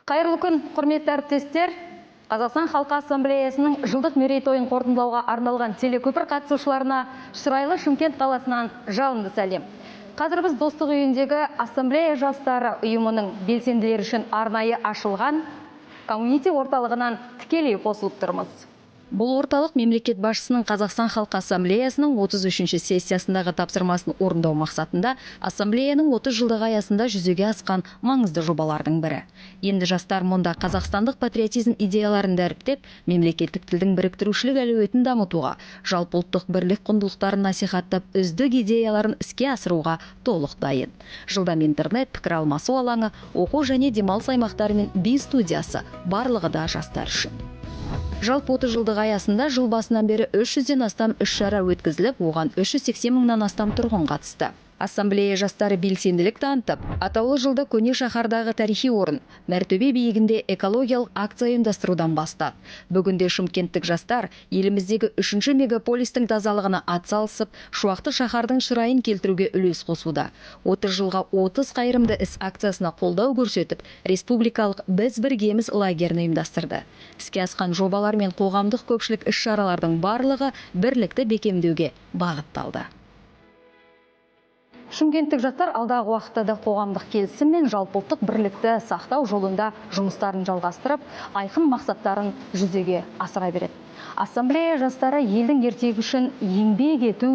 Қайырлы күн, құрметті әріптестер. Қазақстан Халқы Ассамблеясының жылдық мерейтойын қорытындылауға арналған телекөпір қатысушыларына Шырайлы Шымкент қаласынан жалынды сәлем. Қазір біз Достық үйіндегі Ассамблея жастары ұйымының белсенділері үшін арнайы ашылған коммунити орталығынан тікелей қосылып тұрмыз. Бұл орталық мемлекет басшысының Қазақстан Халқы Ассамблеясының 33-ші сессиясындағы тапсырмасын орындау мақсатында Ассамблеяның 30 жылдығы аясында жүзеге асқан маңызды жобалардың бірі. Енді жастар мұнда қазақстандық патриотизм идеяларын дәріптеп, мемлекеттік тілдің біріктірушілік әлеуетін дамытуға, жалпы ұлттық бірлік құндылықтарын насихаттап, үздік идеяларын іске асыруға толық дайын. Жылдам интернет, пікір алмасу алаңы, оқу және демалыс аймақтары мен би студиясы барлығы да жастар үшін. Жалпы 30 жылдығы аясында жыл басынан бері 300-ден астам іс-шара өткізіліп, оған 380 мыңнан астам тұрғын қатысты. Ассамблея жастары белсенділік танытып, атаулы жылда көне шаһардағы тарихи орын Мәртөбе биігінде экологиялық акция ұйымдастырудан бастады. Бүгінде шымкенттік жастар еліміздегі 3-ші мегаполистің тазалығына атсалысып, шуақты шаһардың шырайын келтіруге үлес қосуда. 30 жылға 30 қайырымды іс акциясына қолдау көрсетіп, республикалық біз біргеміз лагерін ұйымдастырды. Іске асқан жобалар мен қоғамдық көпшілік іс-шаралардың барлығы бірлікті бекемдеуге бағытталды. Шымкенттік жастар алдағы уақытта да қоғамдық келісім мен жалпыұлттық бірлікті сақтау жолында жұмыстарын жалғастырып, айқын мақсаттарын жүзеге асыра береді. Ассамблея жастары елдің ертегі үшін еңбек ету,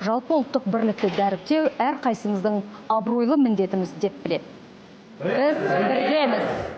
жалпыұлттық бірлікті дәріптеу әрқайсымыздың абыройлы міндетіміз деп біледі. Біз біргеміз.